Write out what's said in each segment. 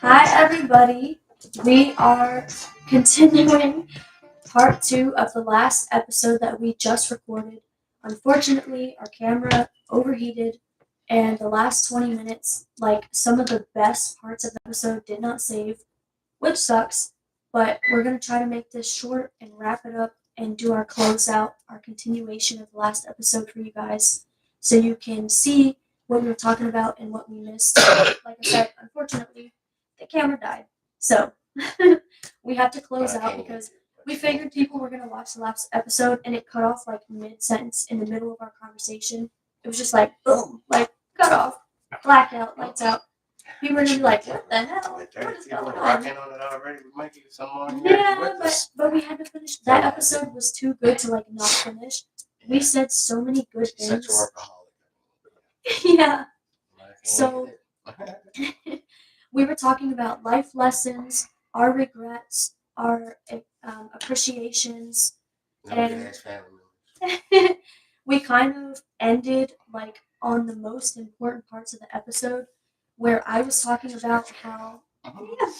Hi, everybody. We are continuing part 2 of the last episode that we just recorded. Unfortunately, our camera overheated, and the last 20 minutes, like some of the best parts of the episode, did not save, which sucks. But we're going to try to make this short and wrap it up and do our closeout, our continuation of the last episode for you guys, so you can see what we were talking about and what we missed. Like I said, unfortunately, the camera died. So we had to close out because we figured people were going to watch the last episode and it cut off like mid-sentence in the middle of our conversation. It was just like, boom, like cut off, blackout, lights out. People are going to be like, what the hell? What is going on? Yeah, but we had to finish. That episode was too good to like not finish. We said so many good things. Yeah. So we were talking about life lessons, our regrets, our appreciations, and we kind of ended like on the most important parts of the episode, where I was talking about how yeah,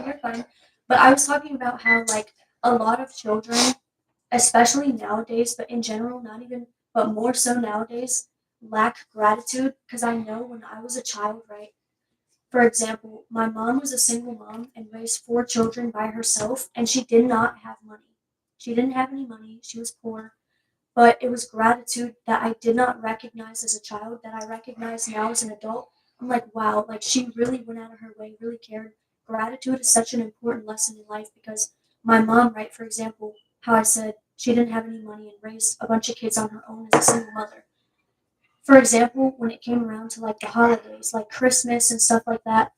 you're fine, but I was talking about how like a lot of children, especially nowadays, but in general, not even, but more so nowadays, lack gratitude. Because I know when I was a child, right? For example, my mom was a single mom and raised 4 children by herself, and she did not have money. She didn't have any money. She was poor. But it was gratitude that I did not recognize as a child that I recognize now as an adult. I'm like, wow, like she really went out of her way, really cared. Gratitude is such an important lesson in life because my mom, right, for example, how I said she didn't have any money and raised a bunch of kids on her own as a single mother. For example, when it came around to like the holidays, like Christmas and stuff like that,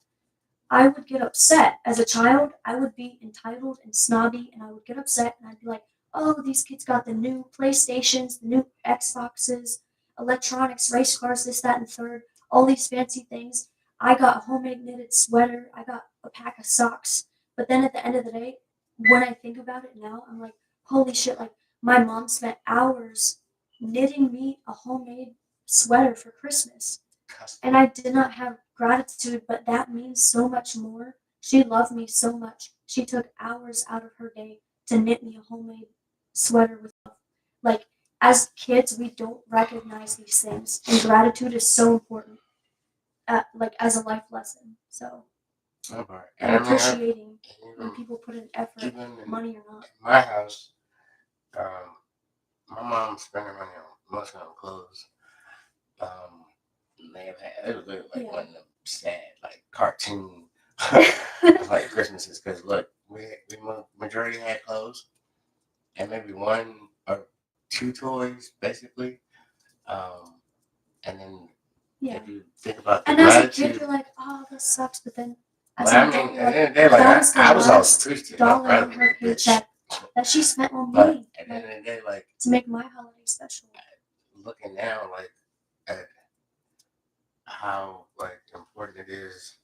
I would get upset. As a child, I would be entitled and snobby, and I would get upset, and I'd be like, oh, these kids got the new PlayStations, the new Xboxes, electronics, race cars, this, that, and third, all these fancy things. I got a homemade knitted sweater. I got a pack of socks. But then at the end of the day, when I think about it now, I'm like, holy shit, like, my mom spent hours knitting me a homemade sweater for Christmas. And I did not have gratitude, but that means so much more. She loved me so much. She took hours out of her day to knit me a homemade sweater with love. Like, as kids, we don't recognize these things, and gratitude is so important, like, as a life lesson. So, and appreciating when people put in effort, money or not. In my house, my mom spent her money on mostly on clothes. May have had, it was like one of them sad like cartoon like Christmases, because look, we majority had clothes and maybe one or two toys basically, and then if you think about the and as a gratitude, kid, you're like, oh, this sucks, but then as but an I adult, mean, you're at the end like, of the day, like that was the I was always last appreciative. dollar I'm on her paycheck that she spent on but me, at the end of the day, like to make my holiday special. looking now, like at how like important it is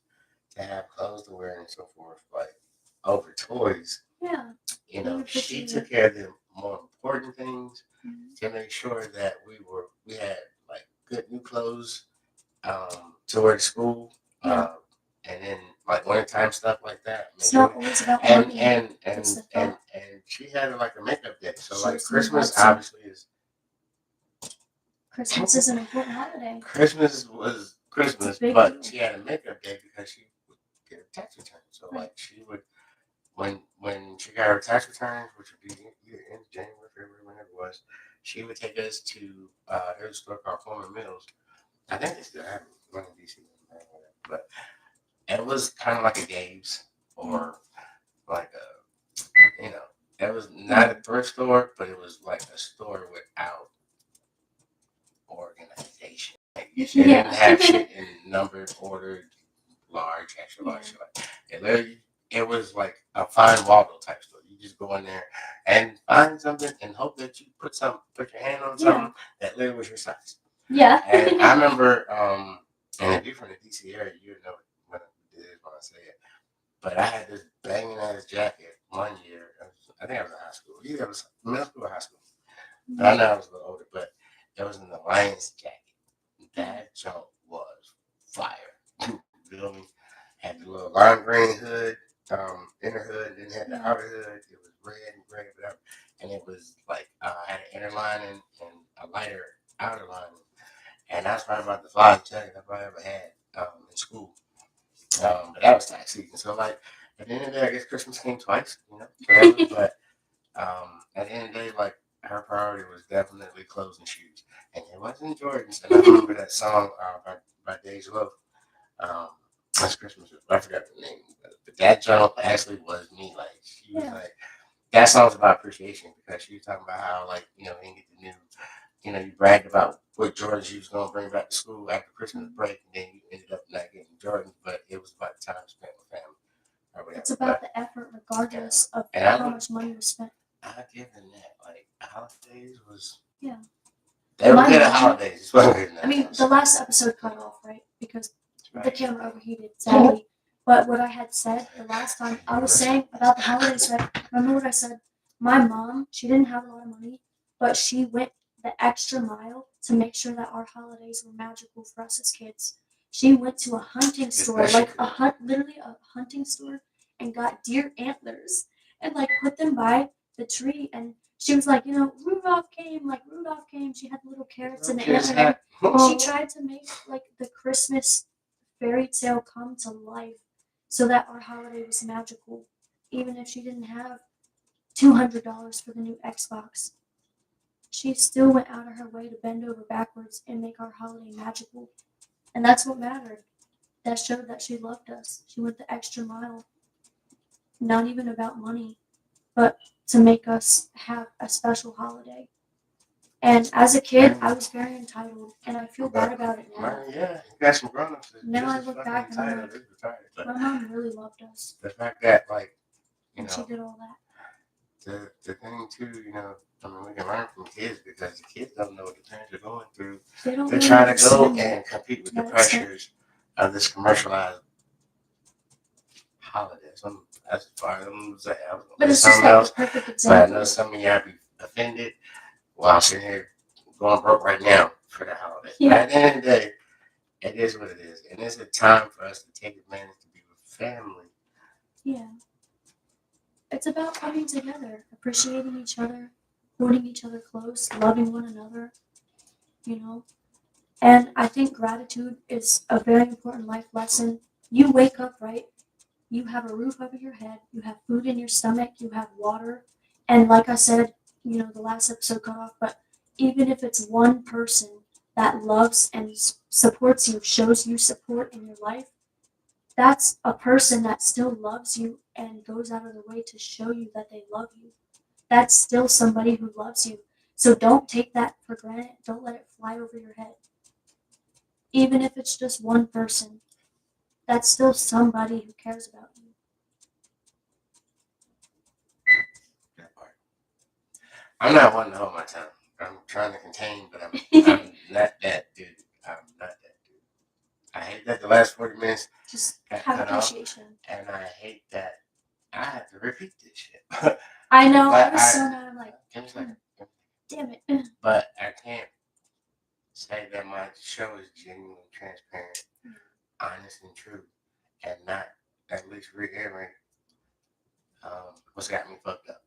to have clothes to wear and so forth, like over toys. Yeah. You know, she took care of the more important things to make sure that we had like good new clothes to wear to school. And then like wintertime stuff like that. It's not always about money. And she had like a makeup day. So like Christmas obviously is Christmas is an important holiday. Christmas was Christmas, but she had a makeup day because she would get a tax return. So like she would when she got her tax returns, which would be either in January, February, whenever it was, she would take us to there's a store called Coleman Mills. I think they still have one in DC, but it was kind of like a Dave's or like a, you know, it was not a thrift store, but it was like a store without organization. Like it didn't have shit in numbered, ordered, large, extra large. Like it literally, it was like a fine Waldo type store. You just go in there and find something and hope that you put your hand on something that literally was your size. Yeah. And I remember, and if you're from the DC area, you know what it is when I say it. But I had this banging ass jacket one year. I think I was in high school. Either it was middle school or high school. But I know I was a little older. But it was an Alliance jacket. That junk was fire. You feel me? had the little lime green hood, inner hood, and then had the Yeah. outer hood. It was red and gray, whatever. And it was like had an inner lining and a lighter outer lining. And that's probably about the flyest jacket I've ever had in school. But that was tax season. So like at the end of the day, I guess Christmas came twice, whatever. But at the end of the day, like her priority was definitely clothes and shoes. And it wasn't Jordans. And I remember that song by Days Low. Um, that's Christmas. I forgot the name. But that joke actually was me. Like she was like that song's about appreciation because she was talking about how like, he didn't get the new you bragged about what Jordans you was gonna bring back to school after Christmas break, and then you ended up not getting Jordans, but it was about the time spent with family or whatever. It's about the effort, regardless of how much money was spent. I give them that. Like holidays was Yeah. they were good at holidays. I mean, the last episode cut off, right? Because the camera overheated, sadly. But what I had said the last time, I was saying about the holidays, right? Remember what I said? My mom, she didn't have a lot of money, but she went the extra mile to make sure that our holidays were magical for us as kids. She went to a hunting store, like literally a hunting store, and got deer antlers and like put them by the tree. And she was like, Rudolph came. She had little carrots in the antler. She tried to make like the Christmas fairy tale come to life so that our holiday was magical, even if she didn't have $200 for the new Xbox. She still went out of her way to bend over backwards and make our holiday magical. And that's what mattered. That showed that she loved us. She went the extra mile, not even about money, but to make us have a special holiday. And as a kid, I was very entitled, and I feel bad about it now. Yeah, you got some grown-ups. Now I look back and I'm like, my mom really loved us. The fact that, like, and she did all that. The thing too, I mean, we can learn from kids because the kids don't know what the parents are going through. They're trying to go and compete with the pressures of this commercialized holidays. That's far as but it's just like a perfect example. But I know some of y'all be offended while sitting here going broke right now for the holiday. Yeah. But at the end of the day, it is what it is. And it's a time for us to take advantage to be with family. Yeah. It's about coming together, appreciating each other, holding each other close, loving one another, And I think gratitude is a very important life lesson. You wake up, right? You have a roof over your head, you have food in your stomach, you have water. And like I said, the last episode cut off, but even if it's one person that loves and supports you, shows you support in your life, that's a person that still loves you and goes out of their way to show you that they love you. That's still somebody who loves you. So don't take that for granted. Don't let it fly over your head. Even if it's just one person, that's still somebody who cares about you. I'm not one to hold my tongue. I'm trying to contain, but I'm not that dude. I'm not that dude. I hate that the last 40 minutes just have appreciation. And I hate that I have to repeat this shit. I know. I was so mad. I'm like, damn it. But I can't say that my show is genuine, transparent, honest, and true, and not at least reiterate what's got me fucked up.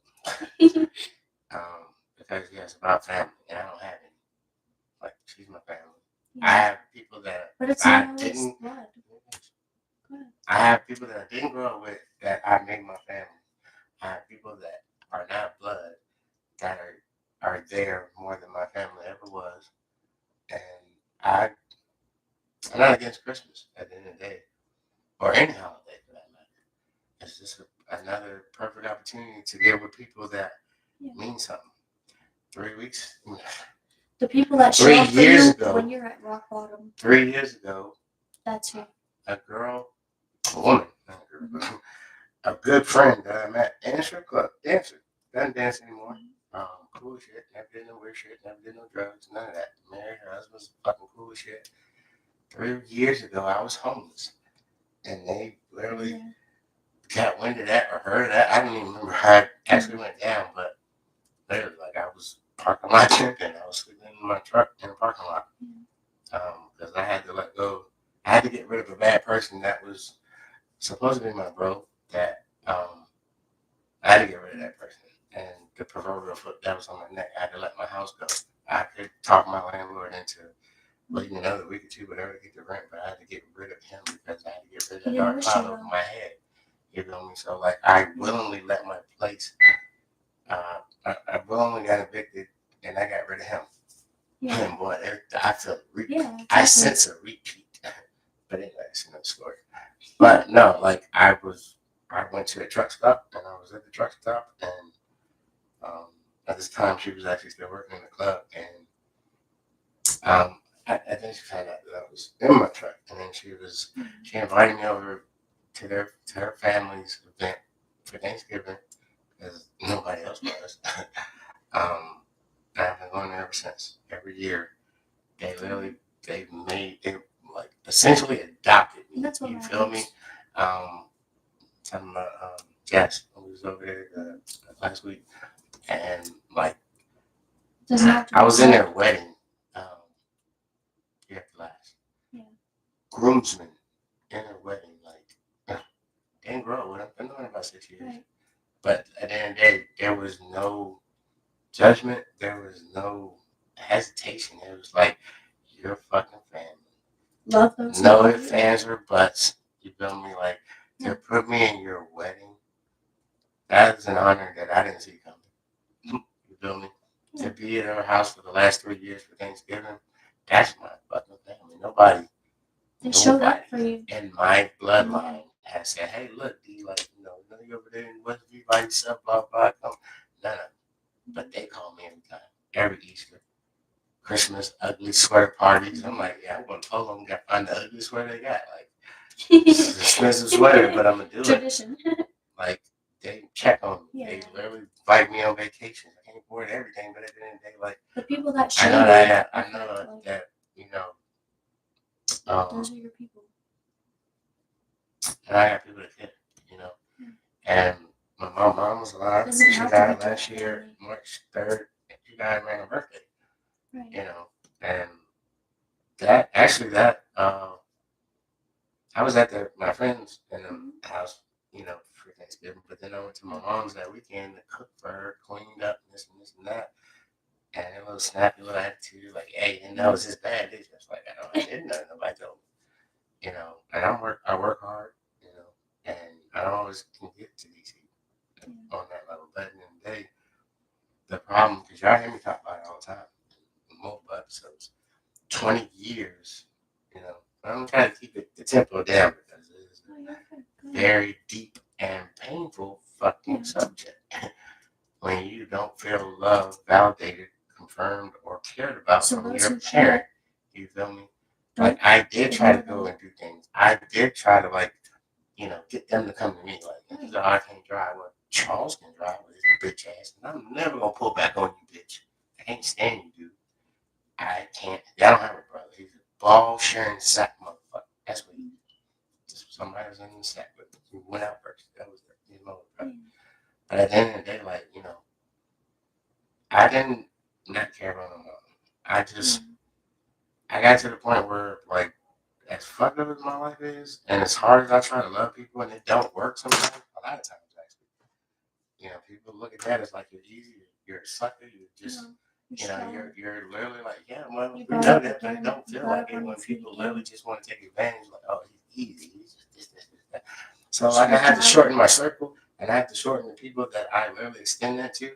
Because it's about family, and I don't have any. Like, she's my family. Yeah. I have people that I didn't. I have people that I didn't grow up with that I made my family. I have people that are not blood that are there more than my family ever was, and I'm not against Christmas at the end of the day, or any holiday for that matter. It's just another perfect opportunity to get with people that mean something. 3 weeks. The people that show up for you when you're at rock bottom. 3 years ago. That's who. A woman, not a girl, but a good friend that I met in a strip club, dancer. Doesn't dance anymore. Cool shit. Never did no weird shit. Never did no drugs. None of that. Married. Her husband's fucking cool shit. 3 years ago, I was homeless, and they literally got wind of that or heard of that. I don't even remember how it actually went down, but literally, like I was parking my tent and I was sleeping in my truck in the parking lot because I had to let go. I had to get rid of a bad person that was supposed to be my bro that I had to get rid of that person. And the proverbial foot that was on my neck, I had to let my house go. I could talk my landlord into waiting another week or two, whatever, to get the rent, but I had to get rid of him because I had to get rid of that dark cloud over my head. You feel me? So, like, I willingly let my place, I willingly got evicted, and I got rid of him. Yeah. And boy, I feel exactly. I sense a repeat. But anyway, that's another story. But no, like, I went to a truck stop, and I was at the truck stop, and at this time, she was actually still working in the club, and I think she found out that I was in my truck, and then she invited me over to her family's event for Thanksgiving, because nobody else was. I've been going there ever since. Every year, they like essentially adopted me. That's what you feel me? Talking about Jess, who was over there last week, and like I was in their wedding. Last. Yeah. Groomsmen in their wedding, like they didn't grow up with them. Been knowing about 6 years. Right. But at the end of the day, there was no judgment. There was no hesitation. It was like, you're fucking family. Love those. No ifs, ands, or buts. You feel me? Like, to put me in your wedding, that is an honor that I didn't see coming. You feel me? Yeah. To be at our house for the last 3 years for Thanksgiving, that's my fucking family. Nobody showed up for you. In my bloodline has said, hey, look, D, like, none of you over there in West View by yourself, blah, blah, come. None of them. But they call me every time. Every Easter. Christmas, ugly sweater parties. I'm like, yeah, I'm going to pull them and find the ugly sweater they got. Like, it's an expensive sweater, but I'm going to do Tradition. It. Like, they check on me. Yeah. They literally invite me on vacations. I can't afford everything, but at the end of the day, like, the people that show I know that, those are your people. And I got people that care, And my mom was alive. She died last year, March 3rd. She died around her birthday. Right. And I was at my friend's in the house, for Thanksgiving, but then I went to my mom's that weekend to cook for her, cleaned up, and this and that. And a little snappy little attitude, like, hey, and that was his bad. It's just like, I didn't know. Nobody told me. And I work hard, and I don't always can get to DC on that level. But at the end of the day, the problem, because y'all hear me talk about it all the time, in multiple episodes, 20 years, I'm trying to keep the tempo down because it is a very deep and painful fucking subject. When you don't feel loved, validated, confirmed, or cared about from your parent, you feel me? Like, I did try to go and do things. I did try to, like, get them to come to me. Like, I can't drive. Well, Charles can drive with his bitch ass. And I'm never going to pull back on you, bitch. I can't stand you, dude. I can't. I don't have a brother. He's a ball sharing sack motherfucker. That's what he is. Somebody was in the sack, but he went out first. That was his mother brother. But at the end of the day, like, I didn't not care about my mom. I got to the point where, like, as fucked up as my life is, and as hard as I try to love people, and it don't work sometimes, a lot of times, actually. People look at that as like you're easy, you're a sucker, you're just, you're literally like, yeah, well, we know that, but it don't feel like it when people literally just want to take advantage, like, oh, he's easy, he's just this. So, like, I had to shorten my circle, and I have to shorten the people that I literally extend that to,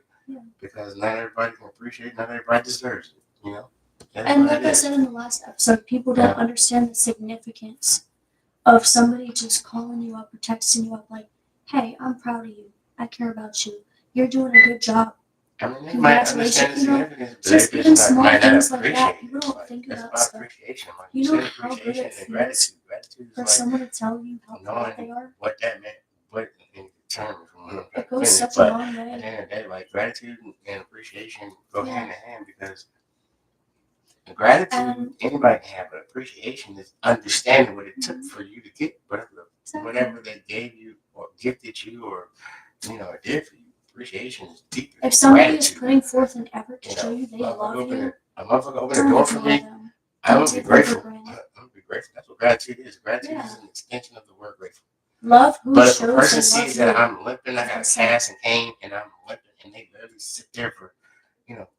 because not everybody can appreciate it, not everybody deserves it, And like I said in the last episode, people don't understand the significance of somebody just calling you up or texting you up like, hey, I'm proud of you. I care about you. You're doing a good job. I mean, they might understand the significance, but just even small things like that. People don't think about stuff. You know how good it feels for someone to tell you how proud they are? What that meant, what in terms from it goes such a long way. At the end of the day, like, gratitude and appreciation go hand in hand, because gratitude anybody can have, but appreciation is understanding what it took for you to get whatever they gave you or gifted you or did for you. Appreciation is deep. If somebody is putting forth an effort to show you they love you, a motherfucker open the door for me, I'm gonna be grateful. I'm gonna be grateful. That's what gratitude is. Gratitude is an extension of the word grateful. love who But if shows a person they sees love that you. I'm limping, I got a cast and cane, and I'm limping, and they literally sit there for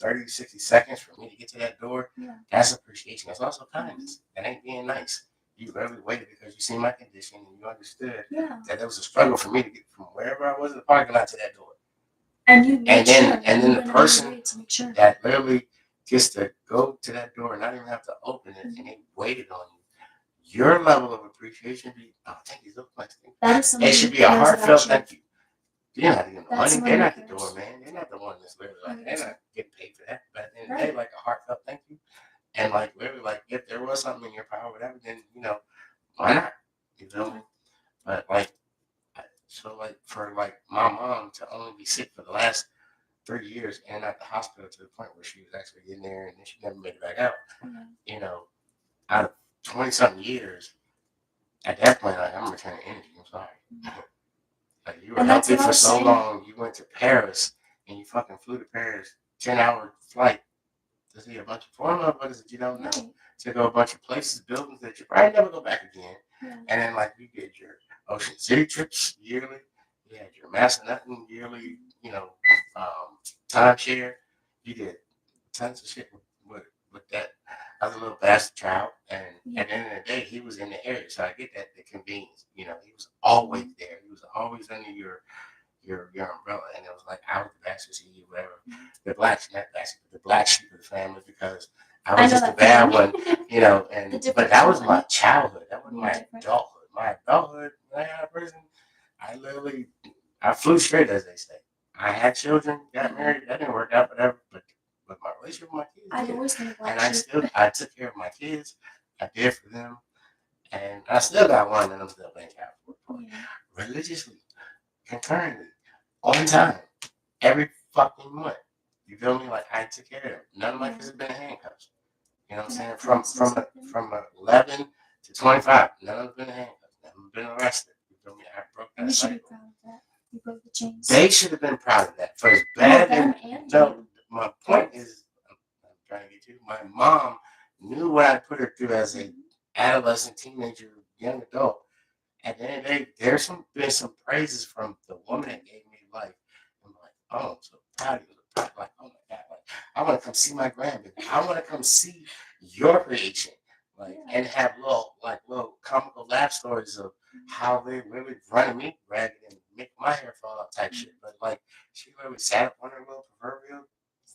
30, 60 seconds for me to get to that door, that's appreciation. That's also kindness. That ain't being nice. You literally waited because you see my condition and you understood that there was a struggle for me to get from wherever I was in the parking lot to that door. And you made and then the person that literally gets to go to that door and not even have to open it, and they waited on you. Your level of appreciation be, oh, thank you so much. It should be a heartfelt thank you. You're not getting the money. They're not the doorman. They're not the one that's literally like, they're not getting paid for that. But at the end of the day, like a heartfelt thank you. And like literally, like if there was something in your power, whatever, then why not? You feel me? But like, so like for like my mom to only be sick for the last 3 years and at the hospital to the point where she was actually in there and then she never made it back out. Out of 20 something years, at that point, like I'm returning energy. I'm sorry. Like you were healthy for so long, you went to Paris and you fucking flew to Paris, 10-hour flight to see a bunch of foreign motherfuckers that you don't know, to go a bunch of places, buildings that you probably never go back again. And then like you get your Ocean City trips yearly, you had your Massanutten yearly, timeshare. You did tons of shit with that other little bastard child. And at the end of the day, he was in the area, so I get that the convenience. He was always there. He was always under your umbrella, and it was like I was the bastard seed, whatever. The black sheep of the family, because I was just a bad one, And but that was my childhood. That was my adulthood. My adulthood, when I got out of prison, I flew straight, as they say. I had children, got married. That didn't work out, whatever. But my relationship with my kids, and I took care of my kids. I did for them, and I still got one, and I'm still paying child support religiously, concurrently, on time, every fucking month. You feel me? Like I took care of them. None of my kids have been in handcuffs. You know what I'm saying? From 11 to 25, none of them have been in handcuffs. None of them have been arrested. You feel me? I broke that cycle. You should be proud of that. You broke the chains. They should have been proud of that. For as bad as my point is, I'm trying to get to. My mom knew what I put her through as a adolescent, teenager, young adult. At the end of the day, there's been some praises from the woman that gave me life. I'm like, oh, I'm so proud of you. Like, oh my God, like I want to come see my grandbaby. I want to come see your creation, and have little comical laugh stories of how they really run me ragged and make my hair fall out type shit. But like, she literally sat up on her little proverbial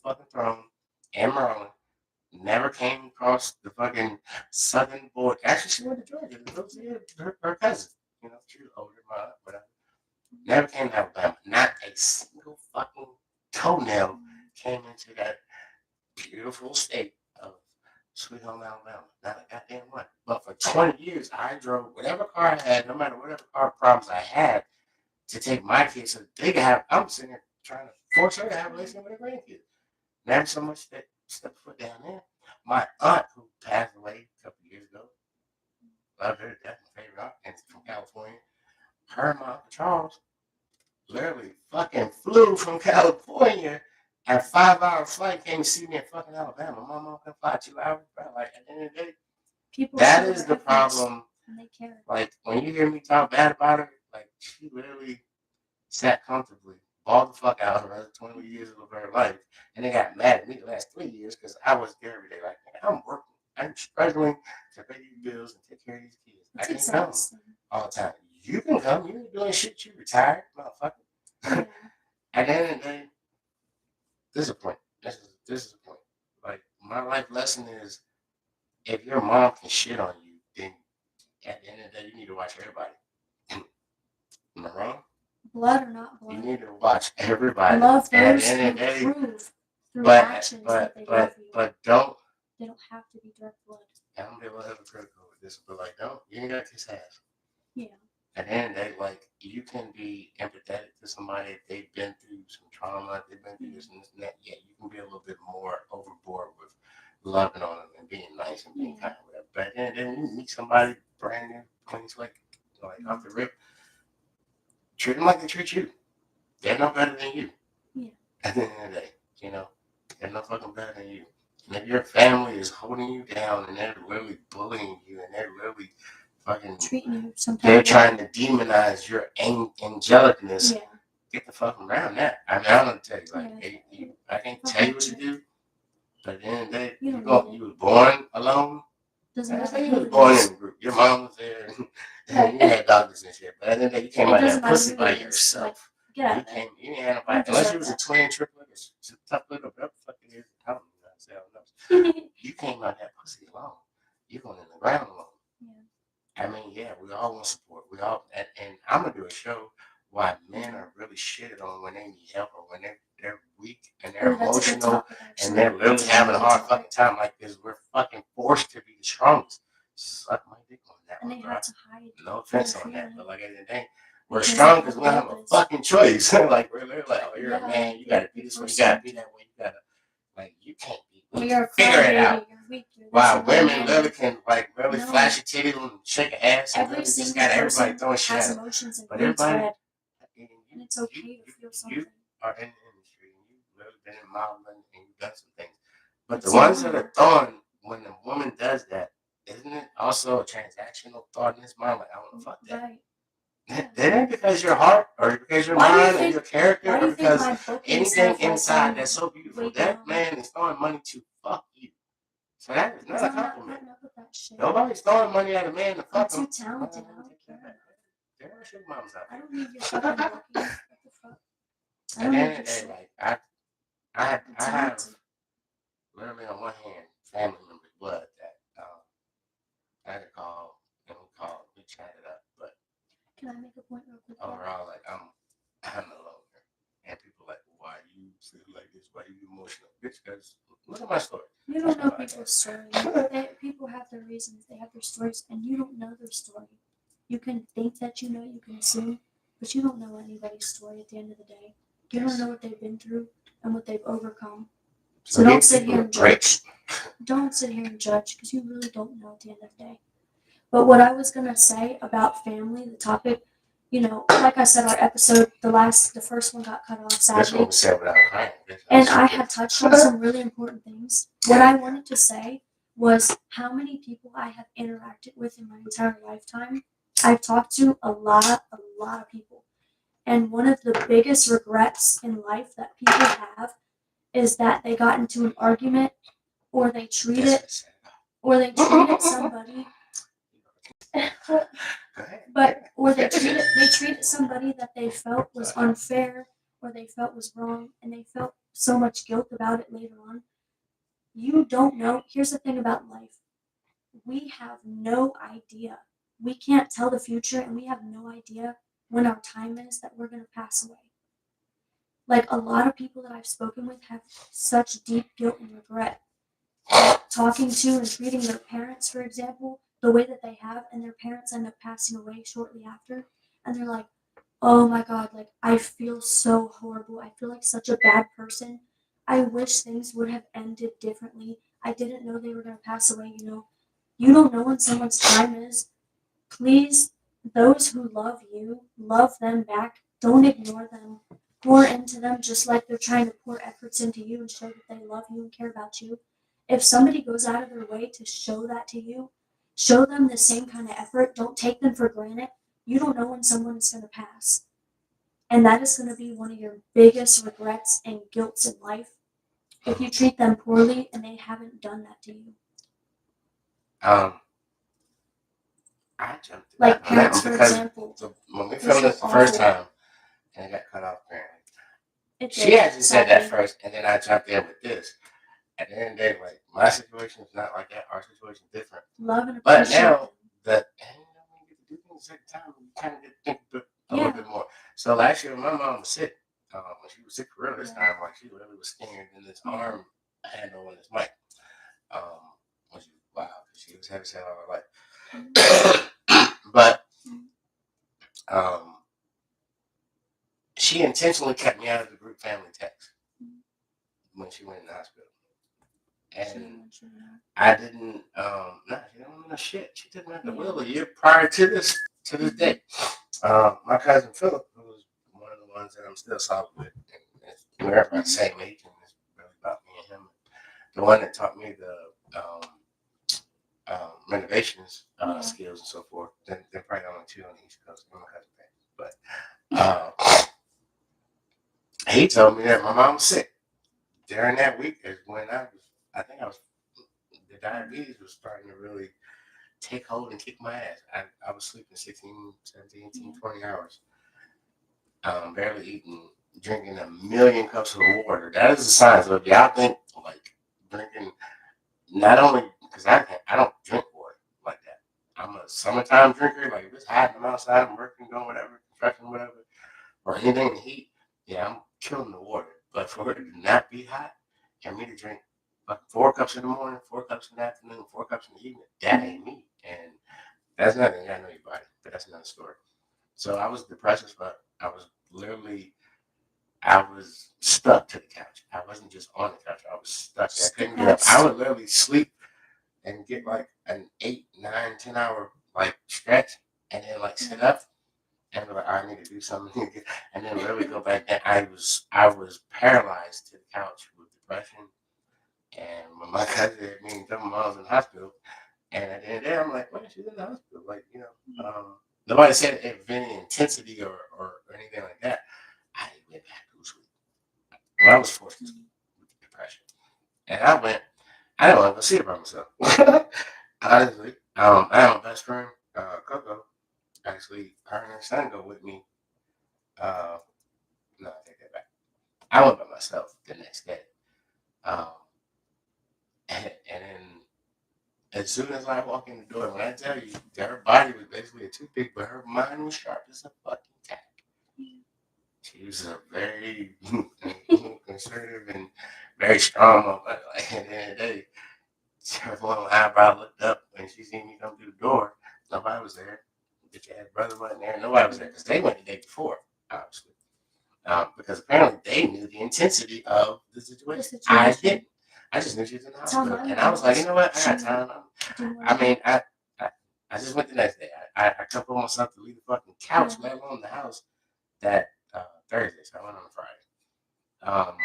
fucking throne in Maryland. Never came across the fucking southern border. Actually, she went to Georgia to go see her cousin. She was older than mine, whatever. Never came to Alabama. Not a single fucking toenail came into that beautiful state of Sweet Home Alabama. Not a goddamn one. But for 20 years, I drove whatever car I had, no matter whatever car problems I had, to take my kids so they could have. I'm sitting there trying to force her to have a relationship with her grandkids. Never so much that step foot down there. My aunt, who passed away a couple years ago, loved her to death, my favorite aunt, and from California. Her and my Uncle Charles literally fucking flew from California at 5-hour flight, came to see me in fucking Alabama. My mom can fly 2 hours, bro. Like at the end of the day, that is the problem. Like when you hear me talk bad about her, like she literally sat comfortably, balled the fuck out of her 20 years of her life, and they got mad at me the last 3 years because I was there every day. Like, I'm working, I'm struggling to pay these bills and take care of these kids. I can't come all the time. You can come. You ain't doing shit. You retired, motherfucker. At the end of the day, this is a point. This is a point. Like my life lesson is, if your mom can shit on you, then at the end of the day, you need to watch everybody. Am I wrong? Blood or not blood. You need to watch everybody. Love those who prove through actions that they love you. But don't. They don't have to be direct blood. I'm gonna be a little hypocritical with this, but like, don't. You ain't gotta kiss ass. Yeah. At the end of the day, like, you can be empathetic to somebody if they've been through some trauma, they've been through this and this and that. Yeah, you can be a little bit more overboard with loving on them and being nice and being kind of whatever. But at the end of the day, when you meet somebody brand new, clean slate, like off the rip, treat them like they treat you. They're no better than you. Yeah. At the end of the day, they're no fucking better than you. And if your family is holding you down and they're literally bullying you and they're literally fucking, treating you sometimes. they're trying to demonize your angelicness. Yeah. Get the fuck around that. I mean, I don't tell you, like, Yeah. hey, I can't tell you what to do, but at the end of the day, You you were born alone. Doesn't matter You who was it born is. in a group. Your mom was there, Right. and you had doctors and shit. But at the end of the day, you came It out of doesn't that matter pussy who by it is. yourself. Like, get out You of that. came, you didn't have You nobody. Unless deserve you was a that. twin, triplet, a tough little, whatever the fuck it is. I don't know. You came out of that pussy alone. You're going in the ground alone. Yeah. I mean, yeah, we all want support. We all, and I'm gonna do a show why men are really shitted on when they need help or when they're weak and they're emotional and they're literally having a hard fucking time like this. We're fucking forced to be the strongest. Suck my dick on that And one, they bro. have to hide. No offense on that, but like at the end of the day, we're Because strong of because how we don't have love a is. fucking choice. Like we're literally like, oh, you're a Yeah, man. You gotta be this way. You gotta be that way. You gotta like you can't be. Well, you're a Figure it out. You're weak. You're this, Wow, you're women that. literally can like really No. flash your titties and shake an ass and Every really just single got everybody person throwing shit has at them. emotions and But needs everybody, red. And it's okay to feel something. You are in the industry and you've really been in modeling and you've done some things. But It's the ones that normal. are throwing when the woman does that, isn't it also a transactional thought in his mind? Like, I want to fuck that. Right. That ain't because your heart or because your mind or your character or because anything inside that's so beautiful. That man is throwing money to fuck you. So that is not a compliment. Nobody's throwing money at a man to fuck him. I'm too talented. I don't care. There are sugar moms out there. I don't need your fucking blocking. What the fuck? I At don't the need end your of the day, shit. like I have literally on one hand family members, blood that I could call and we chatted up, but can I make a point real quick? Overall, like I'm no longer, and people like, why you feel like this? Why you emotional? Bitch, because look at my story. You don't know people's story. People have their reasons. They have their stories, and you don't know their story. You can think that you know. You can assume, but you don't know anybody's story at the end of the day. You don't know what they've been through and what they've overcome. So don't sit here and judge. Don't sit here and judge because you really don't know at the end of the day. But what I was gonna say about family, the topic, you know, like I said, our episode, the first one got cut off sadly. That's what we said without crying. And I had touched on some really important things. What I wanted to say was how many people I have interacted with in my entire lifetime. I've talked to a lot of people. And one of the biggest regrets in life that people have is that they got into an argument or they treated somebody or they treated somebody that they felt was unfair or they felt was wrong and they felt so much guilt about it later on. You don't know. Here's the thing about life. We have no idea. We can't tell the future and we have no idea when our time is that we're going to pass away. Like a lot of people that I've spoken with have such deep guilt and regret. Like talking to and treating their parents, for example, the way that they have, and their parents end up passing away shortly after, and they're like, oh my god, like I feel so horrible. I feel like such a bad person. I wish things would have ended differently. I didn't know they were going to pass away, you know. You don't know when someone's time is. Please, those who love you, love them back. Don't ignore them. Pour into them just like they're trying to pour efforts into you and show that they love you and care about you. If somebody goes out of their way to show that to you, show them the same kind of effort. Don't take them for granted. You don't know when someone is going to pass. And that is going to be one of your biggest regrets and guilts in life if you treat them poorly and they haven't done that to you. I jumped like parents, for example. When we filmed this the first time and it got cut off, apparently. She actually said that first, and then I jumped in with this. At the end of the day, like my situation is not like that. Our situation is different. Love and appreciate. But now that when you get to do things at the time, you kind of get to think a little bit more. So last year, when my mom was sick, when she was sick for real this time, like she really was scared in this arm handle on this mic. Which is wow, because she was heavy set all her life. But she intentionally kept me out of the group family text when she went in the hospital. And I didn't, she didn't want no shit. She took me out the will a year prior to this day. My cousin Philip, who was one of the ones that I'm still solid with, and we're about the same age, and it's really about me and him. The one that taught me the renovations Yeah. skills and so forth. Then they're probably only two on the East Coast. I'm not but he told me that my mom was sick. During that week is when I think I was, the diabetes was starting to really take hold and kick my ass. I was sleeping 16, 17, 18, 20 hours, barely eating, drinking a million cups of water. That is a sign. So if y'all think like drinking, not only because I don't drink water like that. I'm a summertime drinker. Like if it's hot and I'm outside, I'm working, doing whatever, construction, whatever, or anything in the heat, yeah, I'm killing the water. But for it to not be hot and me to drink like 4 cups in the morning, 4 cups in the afternoon, 4 cups in the evening, that ain't me. And that's nothing. I know your body, but that's another story. So I was depressed as fuck. I was literally, I was stuck to the couch. I wasn't just on the couch. I was stuck. I couldn't get up. I would literally sleep and get like an 8, 9, 10 hour like stretch, and then like sit up and be like, I need to do something, and then literally go back. And I was paralyzed to the couch with depression. And when my cousin had me and told me I was in the hospital, and at the end of the day, I'm like, well, she's in the hospital. Like, nobody said it of any intensity or anything like that. I went back to sleep. Well, I was forced to sleep with depression. And I didn't want to go see it by myself. Honestly, I have my best friend, Coco. Actually, her and her son go with me. No, I take that back. I went by myself the next day. Um, and then as soon as I walk in the door, when I tell you that her body was basically a toothpick, but her mind was sharp as a fucking tack. She was a very conservative and very strong motherfucker. Like, at the end of the day, her one eyebrow looked up and she seen me come through the door. Nobody was there. Bitch ass brother wasn't there. Nobody was there because they went the day before, obviously. Because apparently they knew the intensity of the situation. I didn't. I just knew she was in the hospital. And I was like, you know what? I got time. I just went the next day. I coupled myself to leave the fucking couch, let alone the house, that Thursday. So I went on a Friday.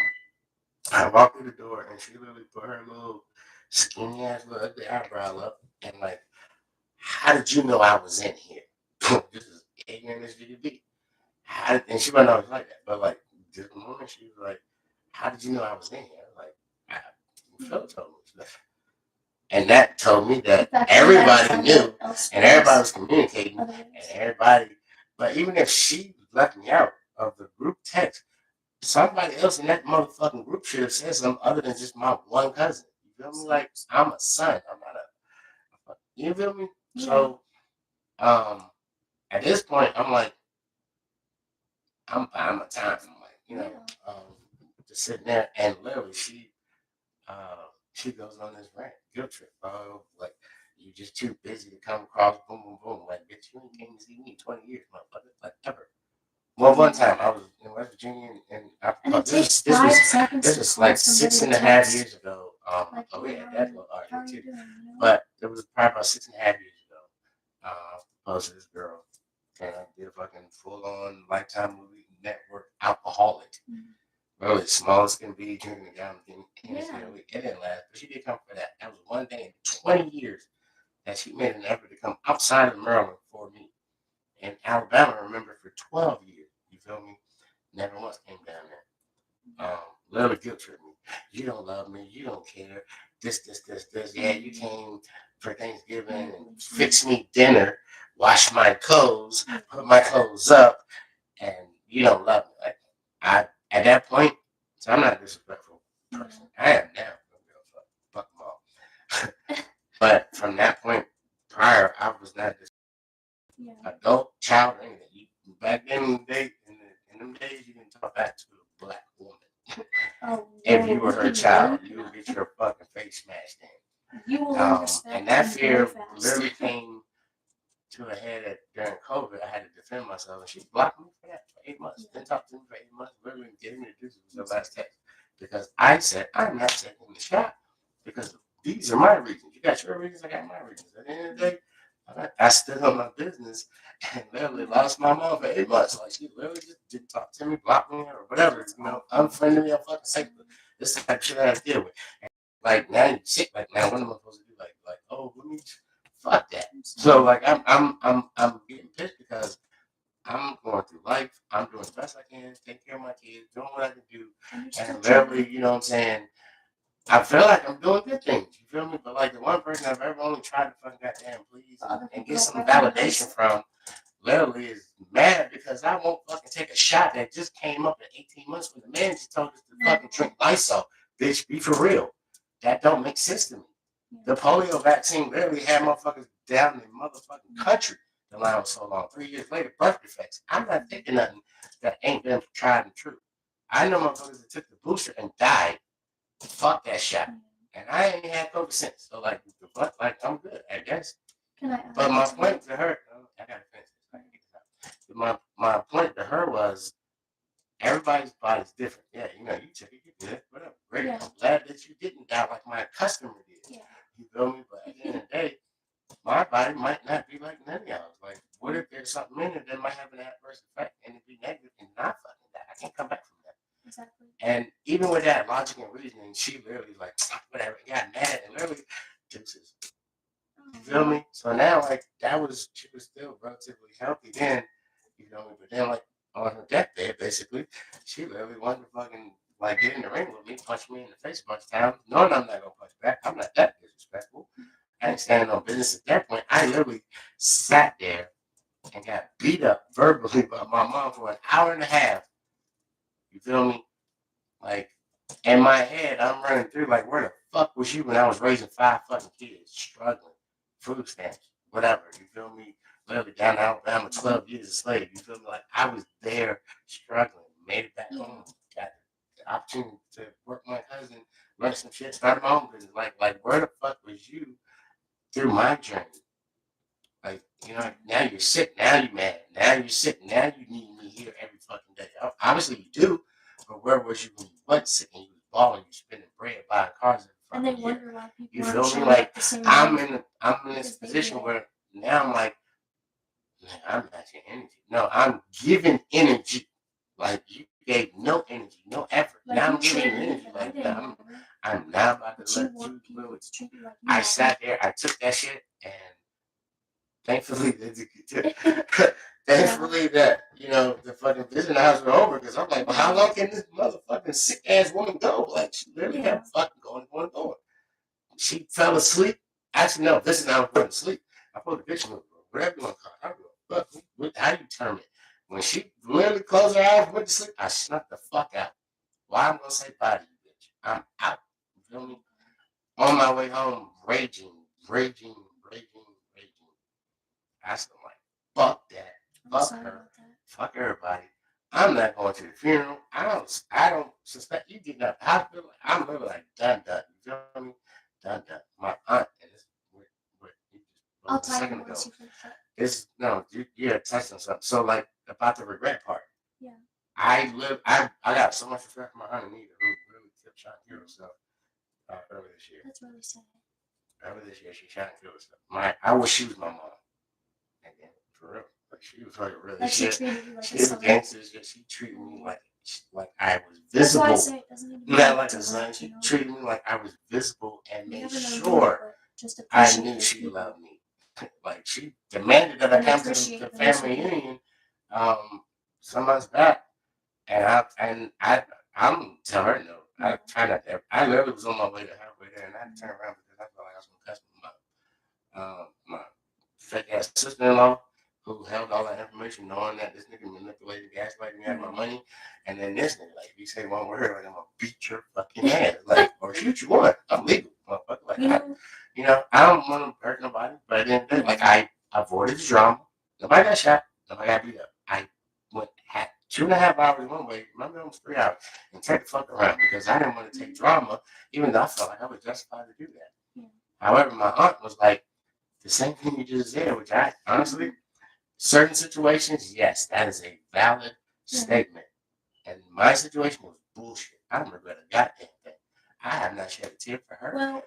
I walked through the door and she literally put her little skinny ass little ugly eyebrow up and like, how did you know I was in here? This is ignorant as you could be. And she wasn't always like that, but like this morning she was like, how did you know I was in here? I was like, Phil told me. And that told me that everybody knew and everybody was communicating and everybody, but even if she left me out of the group text, somebody else in that motherfucking group should have said something other than just my one cousin. You feel me? Like I'm a son. I'm not a. You feel me? Yeah. So, at this point, I'm like, I'm buying my time. I'm like, just sitting there, and literally, she goes on this rant, guilt trip. Like you just too busy to come across. Boom, boom, boom. Like bitch, you ain't came to see me in 20 years, motherfucker. Like ever. Well, one time I was in West Virginia, and this was like 6.5 years ago. We had that little argument too, but it was probably about 6.5 years ago. I proposed to this girl, and I did a fucking full-on Lifetime movie network alcoholic. Really small as can be, drinking a gallon of Hennessy. It didn't last, but she did come for that. That was one thing in 20 years that she made an effort to come outside of Maryland for me. And Alabama, remember, for 12 years. You feel me? Never once came down there. Literally guilt tripped me. You don't love me. You don't care. This. Yeah, you came for Thanksgiving and fix me dinner, wash my clothes, put my clothes up, and you don't love me. Like at that point, so I'm not a disrespectful person. I am now. Fuck them all. But from that point prior, I was not this adult, child, or anything. Back then, in them days, you didn't talk back to a black woman. If you were her child, you would get your fucking face smashed in. And that fear literally came to a head during COVID. I had to defend myself, and she blocked me for that for 8 months. Didn't talk to me for 8 months. Literally gave me the deuces with the last text because I said I'm not taking the shot because these are my reasons. You got your reasons, I got my reasons. At the end of the day, I stood on my business and literally lost my mom for 8 months. Like she literally just didn't talk to me, blocked me, or whatever. Unfriended me on fucking Facebook. This is the type of shit I had to deal with. like now you sick. Like now, what am I supposed to do? Like oh, let me fuck that. So like I'm getting pissed because I'm going through life. I'm doing the best I can, taking care of my kids, doing what I can do, and literally, you know what I'm saying. I feel like I'm doing good things. You feel me? But like the one person I've ever only tried to fucking goddamn please and get some validation from, literally is mad because I won't fucking take a shot that just came up in 18 months when the man just told us to fucking drink Lysol. Bitch, be for real. That don't make sense to me. The polio vaccine literally had motherfuckers down in the motherfucking country the line was so long. 3 years later, birth defects. I'm not thinking nothing that ain't been tried and true. I know motherfuckers that took the booster and died. Fuck that shot. And I ain't had COVID since. So like the fuck, like I'm good, I guess. But my point to her, I gotta finish this. I can get this out. My point to her was everybody's body's different. Yeah, you know, you took it, you did, whatever. Great. I'm glad that you didn't die like my customer did. You feel me? But at the end of the day, my body might not be like none of y'all's. Like, what if there's something in it that might have an adverse effect and it be negative and not fucking that? I can't come back from that. Exactly. And even with that logic and reasoning, she literally like whatever got mad and literally deuces. You feel me? So now like she was still relatively healthy then, you know me, but then like on her deathbed basically, she literally wanted to fucking like get in the ring with me, punch me in the face a bunch of times, knowing I'm not gonna punch back. I'm not that disrespectful. I ain't standing on business at that point. I literally sat there and got beat up verbally by my mom for an hour and a half. You feel me? Like, in my head, I'm running through, like, where the fuck was you when I was raising 5 fucking kids, struggling, food stamps, whatever, you feel me? Literally down in Alabama, 12 years a slave, you feel me? Like, I was there struggling, made it back home, got the opportunity to work with my cousin, learn some shit, started my own business. Like, where the fuck was you through my journey? Like, you know, now you're sick, now you're mad, now you're sick, now you need me here every fucking day. Obviously you do, but where was you when you wasn't sick and you was balling, you spending bread, buying cars every fucking year? Why people You feel me? Like, I'm in this position where now I'm like, man, I'm matching energy. No, I'm giving energy. Like, you gave no energy, no effort. Like, now I'm giving you energy. Like, I'm now about to let you do it. I sat there, I took that shit, and thankfully, that, you know, the fucking visiting hours were over because I'm like, well, how long can this motherfucking sick ass woman go? Like, she literally kept fucking going. She fell asleep. Actually, no, this is not going to sleep. I put a picture of her, whatever you want to call it. I don't give a fuck. How you term it? When she literally closed her eyes and went to sleep, I snuck the fuck out. Why I'm going to say bye to you, bitch? I'm out. You feel me? On my way home, raging. I still like, fuck that. Fuck her. Fuck everybody. I'm not going to the funeral. I don't suspect you getting up. I feel like I'm literally like done. You feel me? Done. My aunt and this I'll a second ago. It's no, you're touching something. So like about the regret part. Yeah. I got so much respect for my aunt Anita who really kept trying to kill herself earlier this year. That's really sad. Earlier this year she tried to kill herself. I wish she was my mom. Again, for real. Like she was like really shit. She was gangsters. She treated me like I was visible. That's why I say it doesn't even not like a son. She treated me like I was visible and made sure I knew she loved me. Like she demanded that I come to the family reunion some months back, and I'm telling her no. I try not to. I literally was on my way to halfway there, and I had to turn around because I felt like I was gonna cuss my fake ass sister-in-law who held all that information, knowing that this nigga manipulated, gaslighted me out of my money, and then this nigga, like, if you say one word, like, I'm gonna beat your fucking ass, like, or shoot you one. I'm legal, motherfucker. Like, I don't want to hurt nobody, but at the end of the day, like, I avoided the drama. Nobody got shot. Nobody got beat up. I went 2.5 hours one way. Remember, it was 3 hours, and take the fuck around because I didn't want to take drama, even though I felt like I was justified to do that. However, my aunt was like, the same thing you just said, which I honestly, certain situations, yes, that is a valid statement. And my situation was bullshit. I don't regret a goddamn thing. I have not shed a tear for her. Well,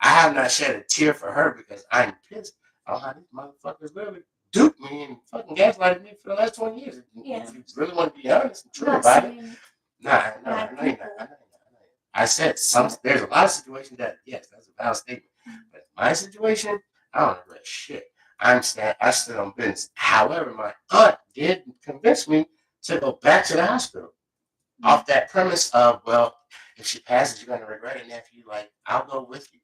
I have not shed a tear for her because I'm pissed on how these motherfuckers literally duped me and fucking gaslighted me for the last 20 years. If you really want to be honest and true about it, I know you're not. I said there's a lot of situations that, yes, that's a valid statement. But my situation, I don't regret shit. I stood on business. However, my aunt did convince me to go back to the hospital off that premise of, well, if she passes, you're gonna regret it, nephew. Like, I'll go with you.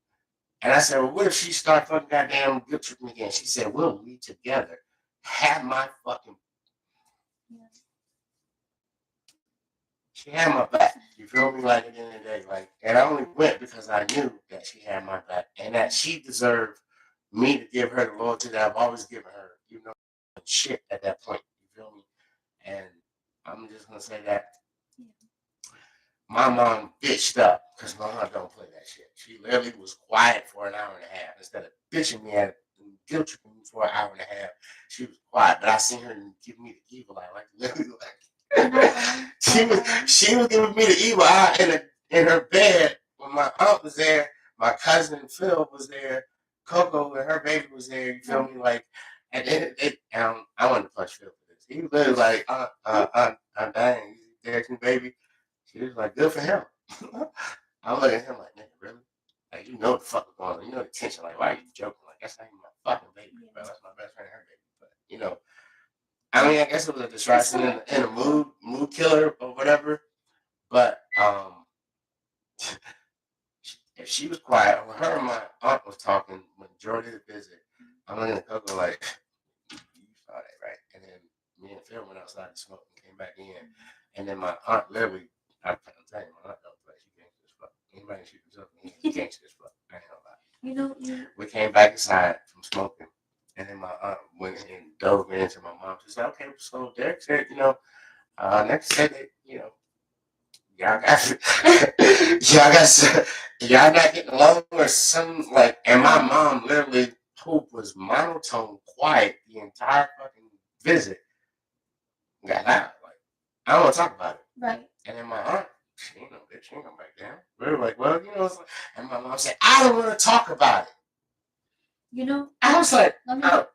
And I said, well, what if she start fucking goddamn guilt tripping again? She said, we'll leave together. Have my fucking. She had my back. You feel me? Like, at the end of the day, like, and I only went because I knew that she had my back and that she deserved me to give her the loyalty that I've always given her, you know, shit at that point. You feel me? And I'm just gonna say that my mom bitched up because my mom don't play that shit. She literally was quiet for an hour and a half instead of bitching me at and guilt tripping me for an hour and a half. She was quiet, but I seen her give me the evil eye, like literally, like she was giving me the evil eye in her bed when my aunt was there, my cousin Phil was there, Coco and her baby was there. You feel me? Like, and then I wanted to punch Phil for this. He was literally like, I'm dying. You there, baby. She was like, good for him. I'm looking at him like, nigga, really? Like, you know what the fuck is going on. You know the tension. Like, why are you joking? Like, that's not even my fucking baby, bro. That's my best friend and her baby. But, you know, I mean, I guess it was a distraction and a mood killer or whatever. But if she was quiet, when her and my aunt was talking majority of the visit, I'm looking at Coco like, you saw that, right? And then me and Phil went outside to smoke and came back in. And then my aunt literally, I'm telling you, my aunt don't play. She gangster as fuck. Anybody shoot himself in the head, gangster as fuck. I ain't gonna lie. We came back inside from smoking. And then my aunt went and dove into my mom. She said, okay, so Derek said, next said that, y'all y'all not getting along or something like, and my mom literally poop was monotone quiet the entire fucking visit. Got loud. Like, I don't want to talk about it. Right. And then my aunt, she ain't no bitch, she ain't gonna back down. We were like, well, and my mom said, I don't want to talk about it. I was like, let me add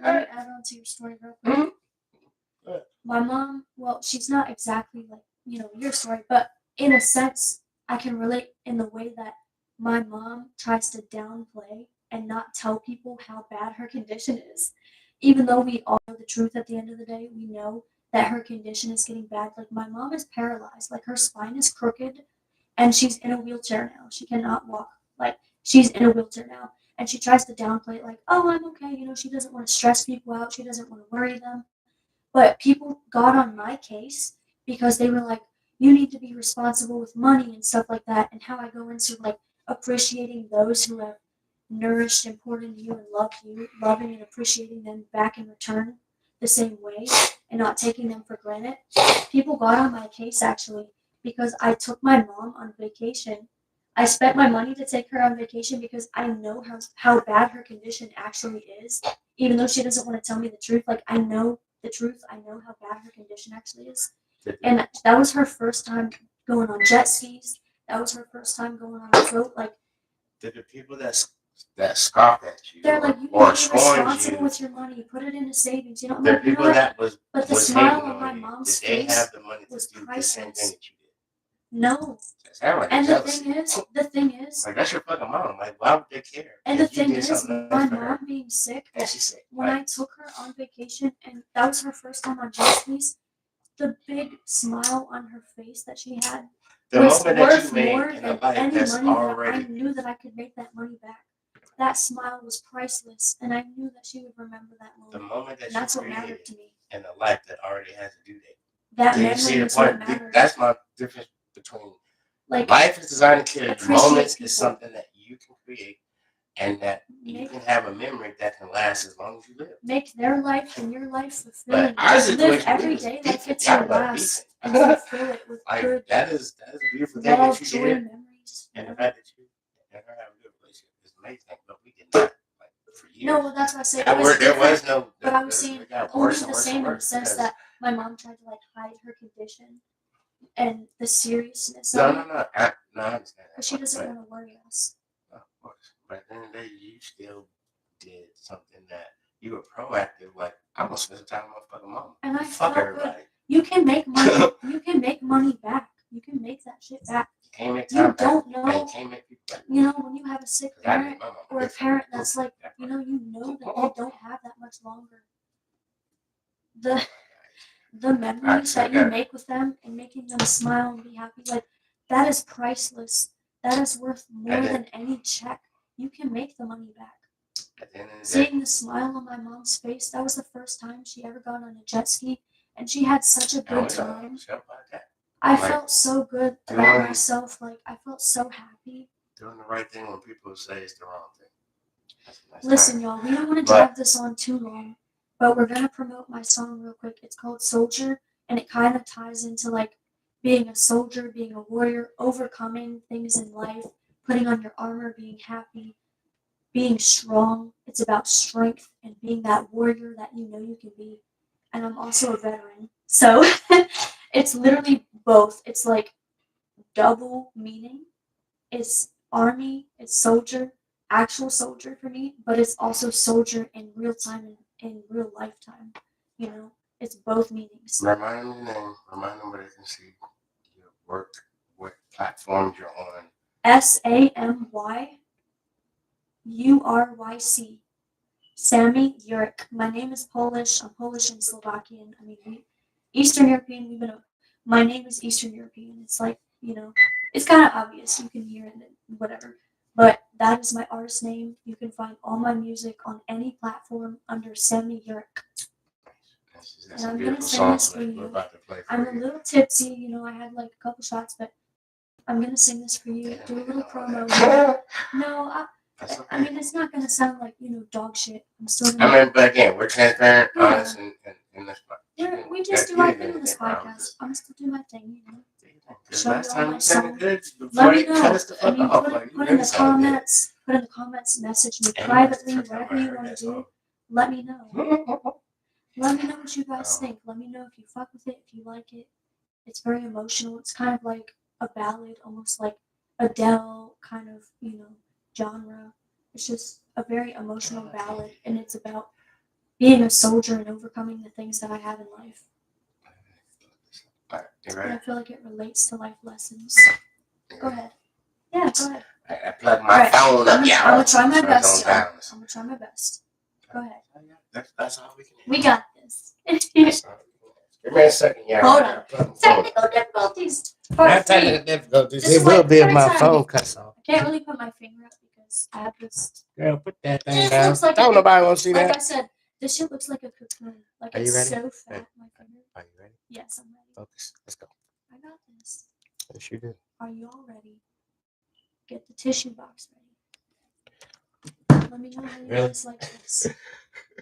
on to your story real quick. Mm-hmm. My mom, well, she's not exactly like, your story, but in a sense, I can relate in the way that my mom tries to downplay and not tell people how bad her condition is. Even though we all know the truth at the end of the day, we know that her condition is getting bad. Like, my mom is paralyzed, like, her spine is crooked, and she's in a wheelchair now. She cannot walk. Like, she's in a wheelchair now. And she tries to downplay it, like, oh, I'm okay. She doesn't want to stress people out. She doesn't want to worry them. But people got on my case because they were like, you need to be responsible with money and stuff like that. And how I go into, like, appreciating those who have nourished and poured into you and loved you, loving and appreciating them back in return the same way and not taking them for granted. People got on my case, actually, because I took my mom on vacation. I spent my money to take her on vacation because I know how bad her condition actually is, even though she doesn't want to tell me the truth. Like, I know the truth. I know how bad her condition actually is. And that was her first time going on jet skis. That was her first time going on a boat. Like, did the people that scoff at you, they're like, you need to be responsible with your money. Put it into savings. The people that was, but the smile on my mom's face was priceless. No. And the thing is, like, that's your fucking mom. Like, why would they care? And the thing is, my mom being sick, and she's sick. When I took her on vacation, and that was her first time on jet skis, the big smile on her face that she had was worth more than any money that I knew that I could make that money back. That smile was priceless, and I knew that she would remember that moment. The moment that that's what mattered to me. And a life that already has a due date. That memory is what mattered. That's my difference between, like, life is designed to kill you. Moments is something that you can create, and that you can have a memory that can last as long as you live. Make their life and your life fulfilling. Live every day like it's your last, and fulfill it with good. That is a beautiful thing that you did. Memories. And the fact that you and her have a good relationship is amazing. But we did not, like, for years. No, well, that's what I said. There was no. But I was saying only the same in the sense that my mom tried to, like, hide her condition and the seriousness of it. No, I understand. Because she doesn't want to worry us. Of course. But at the end of the day, you still did something that you were proactive. Like, I'm going to spend some time with my fucking mom. And I fuck everybody. Good. You can make money. You can make money back. You can make that shit back. can't make You time don't back. know. You can't make people back. You know, when you have a sick 'Cause I parent need my mama or a different. parent that's like, you know that they don't have that much longer. The memories that you make with them and making them smile and be happy, like that is priceless. That is worth more than any check. You can make the money back. At the end of the day, Seeing the smile on my mom's face, that was the first time she ever got on a jet ski, and she had such a good time. I felt so good about myself. Like, I felt so happy. Doing the right thing when people say it's the wrong thing. Listen, y'all, we don't want to drag this on too long, but we're going to promote my song real quick. It's called Soldier, and it kind of ties into, like, being a soldier, being a warrior, overcoming things in life, putting on your armor, being happy, being strong. It's about strength and being that warrior that you know you can be. And I'm also a veteran. So it's literally both. It's like double meaning. It's army, it's soldier, actual soldier for me, but it's also soldier in real time and in real lifetime. You know, it's both meanings. Remind them your name. Remind them where they can see your work, what platforms you're on. SAMYURYC. Sammy Jurek. My name is Polish. I'm Polish and Slovakian. I mean, Eastern European. My name is Eastern European. It's like, you know, it's kind of obvious. You can hear it, whatever. But that is my artist name. You can find all my music on any platform under Sammy Jurek. And I'm gonna sing this for you. I'm a little tipsy. You know, I had like a couple shots, but I'm gonna sing this for you. Do a little promo. No, I mean, it's not gonna sound like, you know, dog shit. I'm still gonna. I mean, but again, we're transparent, honest, and this. We just do our thing in this podcast. I'm still doing my thing, you know. Last time you sounded good. Let me know. I mean, put in the comments, message me privately, whatever you want to do. Let me know. Let me know what you guys think. Let me know if you fuck with it, if you like it. It's very emotional. It's kind of like a ballad, almost like Adele kind of, you know, genre. It's just a very emotional ballad, and it's about being a soldier and overcoming the things that I have in life. And I feel like it relates to life lessons. Go ahead. Yeah, go ahead. I plug my phone up. I'm gonna try my best. I'm gonna try my best. Go ahead. That's all we can do. We got this. Give me a second, yeah. Hold on. Technical difficulties. Not technical difficulties. It will be if my phone cuts off. I can't really put my finger up because I have this. Girl, put that thing down. Don't nobody want to see that. Like I said, this shit looks like a cocoon. Like, it's so fat, my finger. Are you ready? Yes, I'm ready. Focus. Let's go. I got this. Yes, you do. Are you all ready? Get the tissue box ready. Let me know how you guys like this.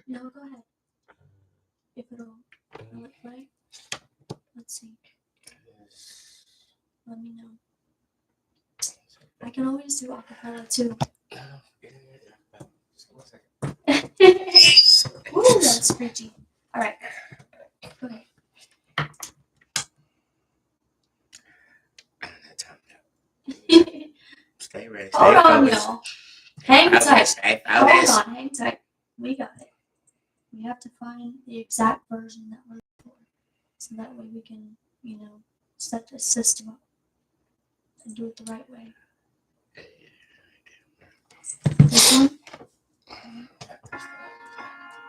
No, go ahead. If it'll will it play? Let's see. Let me know. I can always do acapella too. Ooh, that's preachy. Alright. Go ahead. Stay ready. Hold on, y'all. Hang tight. Hold on, hang tight. We got it. We have to find the exact version that we're looking for. So that way we can, you know, set the system up and do it the right way. This one?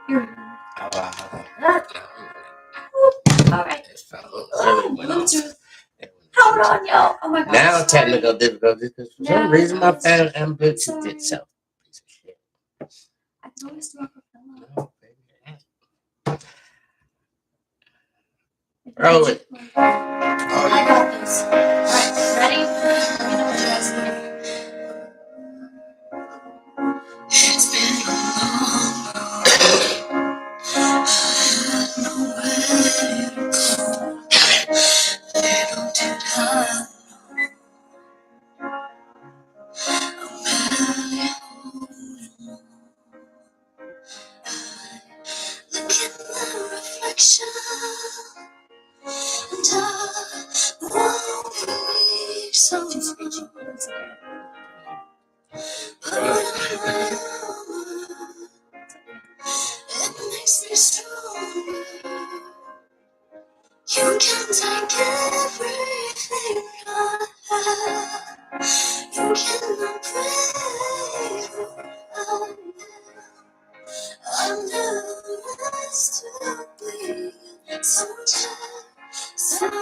Here we go. Alright. Bluetooth. Hold on, y'all. Oh my god. Now technical difficulties because for some reason my fan and Bluetooth itself. Piece of shit. I can always do acapella. No, baby. Roll it. I got this. Alright, ready? Let me know what you guys think. It's been a long road. I had nowhere to go. Little did I know. I'm barely holding on. I look at my reflection. And I won't reach so much. But I'm it makes me stronger. You can take everything I have. can I breathe? I'm nervous to be soldier.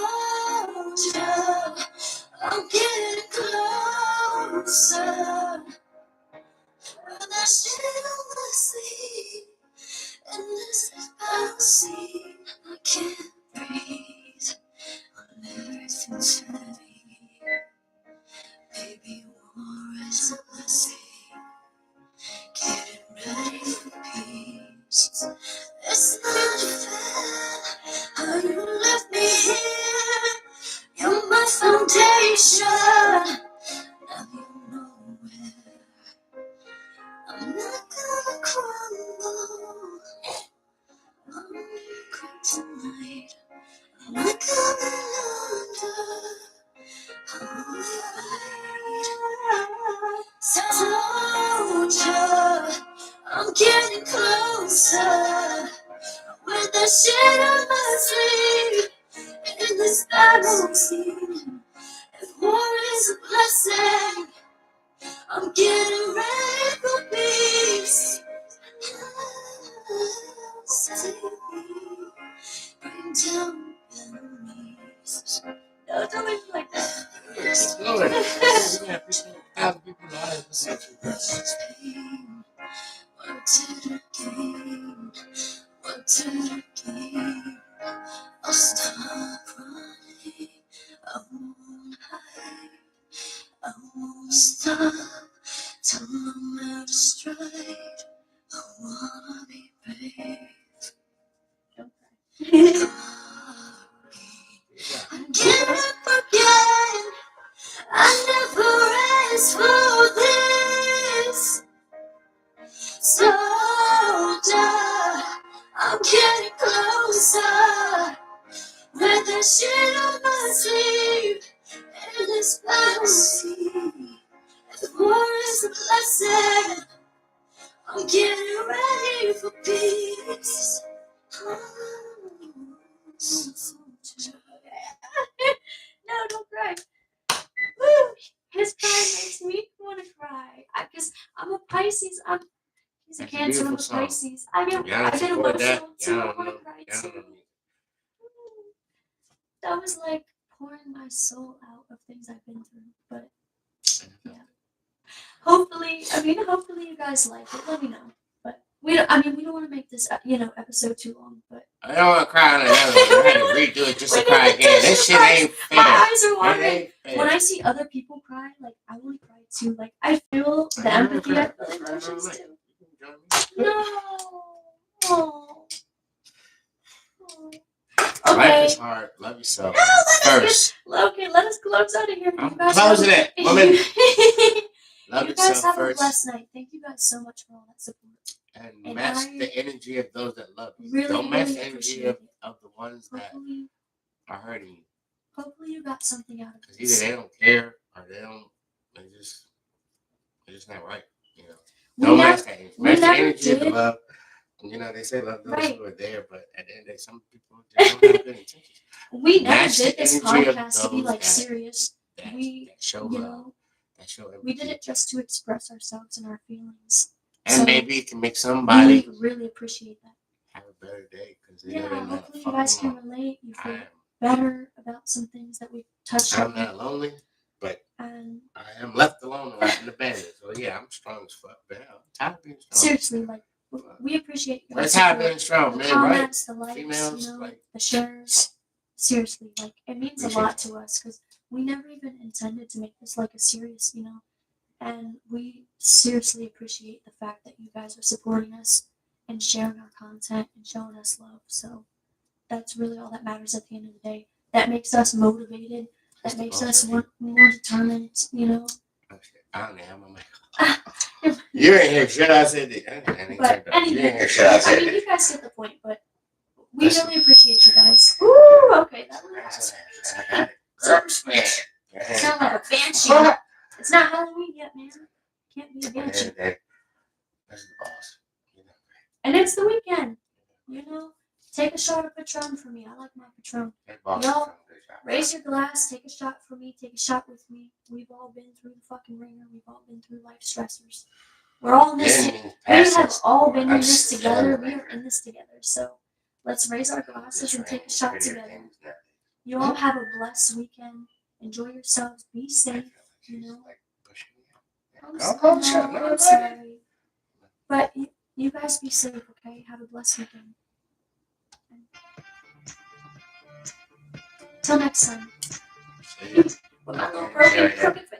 I'm getting closer. With that shit on my sleeve, and this bouncy, I can't breathe. When everything's heavy, baby, war is a blessing. Getting ready for peace. It's not fair how you left me here. You're my foundation. Now you know where. I'm not gonna crumble. I'm kryptonite. I'm not coming under. Soldier, I'm getting closer. With the shit on my sleeve, in this battle scene. If war is a blessing, I'm getting ready for peace. Save me, bring down enemies. No, don't leave me like that. Keep going. Yeah, 1,000 people live. What did I gain? What did I gain? I'll stop running. I won't hide. I won't stop till I'm out of stride. I wanna be brave. I get up again. I never asked for this. Soldier, I'm getting closer. With the shit on my sleeve, in this battle scene. If war is a blessing, I'm getting ready for peace. No, don't cry. Woo! His cry makes me want to cry. Because I'm a Pisces. He's a Cancer. I'm a Pisces. I get emotional too. I want to cry too. That was like pouring my soul out of things I've been through. But yeah, hopefully you guys like it. Let me know. But we don't want to make this episode too long. But I don't want to cry on another one. I had to redo it just to cry again. This shit ain't fair. My eyes are watering. When I see other people cry, like I want to cry too. Like I feel the empathy. I feel emotions too. No. Oh. Okay. Life is hard. Love yourself. First. Okay, let us close out of here. I'm closing it. Woman. Love You guys have first. a blessed night. Thank you guys so much for all that support. And match the energy of those that love you. Really, don't match really the energy of the ones that are hurting you. Hopefully you got something out of it. Because either they don't care or they're just not right. You know. Don't match that energy. Match the energy of the love. They say love those who are there, but at the end of the day, some people just don't have good intentions. We never did this podcast to be like serious. That show love. That show empathy. We did it just to express ourselves and our feelings. And maybe it can make somebody really appreciate that. Have a better day. Hopefully you guys can relate. You feel better about some things that we touched on. I'm not lonely, but I am left alone in the bed. So yeah, I'm strong as fuck. But I'm tired of being strong. Seriously, like we appreciate you. We're tired of being strong, man. Comments, right? The likes, Females, the shares. Seriously, like it means a lot to us because we never even intended to make this like a serious, and we seriously appreciate the fact that you guys are supporting us and sharing our content and showing us love. So that's really all that matters at the end of the day. That makes us motivated. That makes us more determined, I don't know. You're in here, should I say that? But anyway, you guys get the point, but we really appreciate you guys. Woo! Okay, that was It's not like a banshee. It's not Halloween yet, man. Can't be a banshee. That's the boss. And it's the weekend. Take a shot of Patron for me. I like my Patron. Raise your glass, take a shot for me, take a shot with me. We've all been through the fucking ringer. We've all been through life stressors. We're all in this. We have all been in this together. We are in this together. So let's raise our glasses and take a shot together. You all have a blessed weekend. Enjoy yourselves. Be safe. You know. I'm sorry. But you guys be safe, okay? Have a blessed weekend. Till next time. With my little broken, crooked